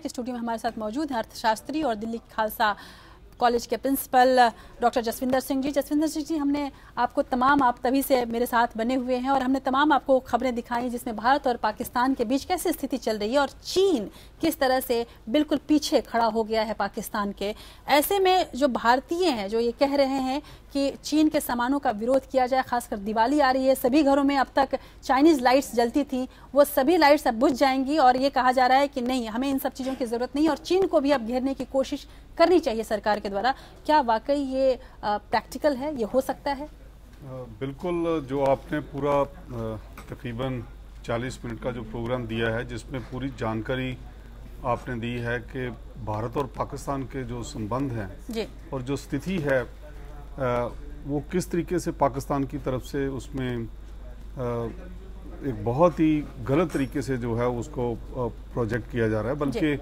Studio में हमारे साथ मौजूद हैं अर्थशास्त्री और दिल्ली खालसा कॉलेज के प्रिंसिपल डॉक्टर जसविंदर सिंह जी। जसविंदर सिंह जी, हमने आपको आप तभी से मेरे साथ बने हुए हैं और हमने तमाम आपको खबरें दिखाई जिसमें भारत और पाकिस्तान के बीच कैसी स्थिति चल रही है और चीन किस तरह से बिल्कुल पीछे खड़ा हो गया है पाकिस्तान के। ऐसे में जो भारतीय हैं जो ये कह रहे हैं कि चीन के सामानों का विरोध किया जाए, खासकर दिवाली आ रही है, सभी घरों में अब तक चाइनीज लाइट्स जलती थी, वो सभी लाइट्स अब बुझ जाएंगी और ये कहा जा रहा है कि नहीं, हमें इन सब चीज़ों की ज़रूरत नहीं और चीन को भी अब घेरने की कोशिश करनी चाहिए सरकार के द्वारा। क्या वाकई ये प्रैक्टिकल है, ये हो सकता है? बिल्कुल, जो आपने पूरा तकरीबन 40 मिनट का जो प्रोग्राम दिया है जिसमें पूरी जानकारी आपने दी है कि भारत और पाकिस्तान के जो संबंध हैं और जो स्थिति है वो किस तरीके से पाकिस्तान की तरफ से उसमें एक बहुत ही गलत तरीके से जो है उसको प्रोजेक्ट किया जा रहा है। बल्कि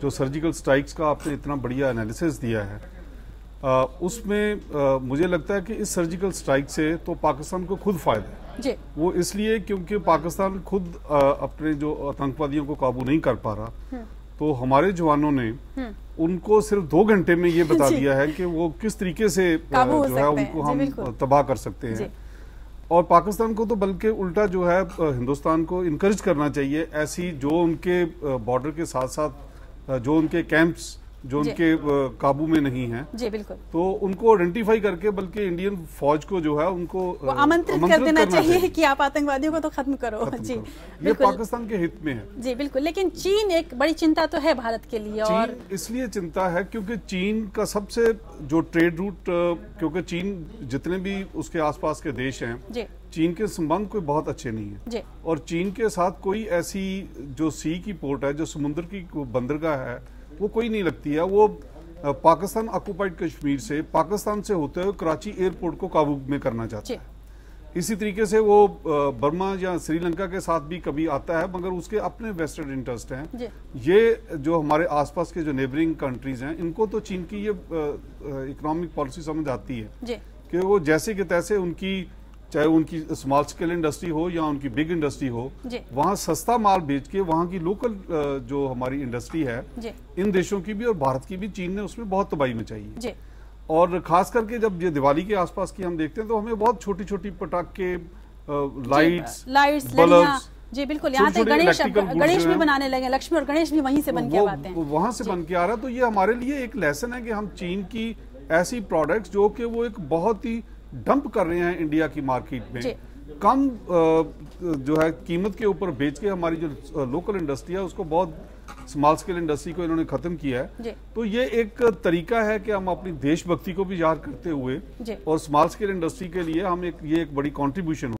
जो सर्जिकल स्ट्राइक्स का आपने इतना बढ़िया एनालिसिस दिया है उसमें मुझे लगता है कि इस सर्जिकल स्ट्राइक से तो पाकिस्तान को खुद फायदा है। वो इसलिए क्योंकि पाकिस्तान खुद अपने जो आतंकवादियों को काबू नहीं कर पा रहा, तो हमारे जवानों ने उनको सिर्फ 2 घंटे में ये बता दिया है कि वो किस तरीके से जो है उनको हम तबाह कर सकते हैं। और पाकिस्तान को तो बल्कि उल्टा जो है हिंदुस्तान को इनकरेज करना चाहिए, ऐसी जो उनके बॉर्डर के साथ साथ जो उनके कैंप्स जो उनके काबू में नहीं है, जी बिल्कुल, तो उनको आइडेंटिफाई करके बल्कि इंडियन फौज को जो है उनको आमंत्रित कर देना चाहिए कि आप आतंकवादियों को तो खत्म करो। जी ये पाकिस्तान के हित में है। जी बिल्कुल, लेकिन चीन एक बड़ी चिंता तो है भारत के लिए। और इसलिए चिंता है क्योंकि चीन का सबसे जो ट्रेड रूट, क्योंकि चीन जितने भी उसके आसपास के देश हैं, चीन के संबंध कोई बहुत अच्छे नहीं है और चीन के साथ कोई ऐसी जो सी की पोर्ट है, जो समुद्र की बंदरगाह है, वो कोई नहीं लगती है। वो पाकिस्तान ऑक्युपाइड कश्मीर से, पाकिस्तान से होते हुए कराची एयरपोर्ट को काबू में करना चाहता है। इसी तरीके से वो बर्मा या श्रीलंका के साथ भी कभी आता है, मगर उसके अपने वेस्टेड इंटरेस्ट हैं। ये जो हमारे आसपास के जो नेबरिंग कंट्रीज हैं, इनको तो चीन की ये इकोनॉमिक पॉलिसी समझ आती है कि वो जैसे कि तैसे उनकी, चाहे उनकी स्मॉल स्केल इंडस्ट्री हो या उनकी बिग इंडस्ट्री हो, वहाँ सस्ता माल बेच के वहाँ की लोकल जो हमारी इंडस्ट्री है, इन देशों की भी और भारत की भी, चीन ने उसमें बहुत तबाही मचाई है। और खास करके जब ये दिवाली के आसपास की हम देखते हैं तो हमें बहुत छोटी छोटी पटाखे, लाइट्स, बल्ब्स, जी बिल्कुल, यहाँ तक गणेश भी बनाने लगे, लक्ष्मी और गणेश भी वहीं से बन के आते हैं, वहां से बन के आ रहा है। तो ये हमारे लिए एक लेसन है कि हम चीन की ऐसी प्रोडक्ट्स जो कि वो एक बहुत ही डंप कर रहे हैं इंडिया की मार्केट में, कम जो है कीमत के ऊपर बेच के हमारी जो लोकल इंडस्ट्री है उसको, बहुत स्मॉल स्केल इंडस्ट्री को इन्होंने खत्म किया है। तो ये एक तरीका है कि हम अपनी देशभक्ति को भी याद करते हुए और स्मॉल स्केल इंडस्ट्री के लिए हम ये एक बड़ी कंट्रीब्यूशन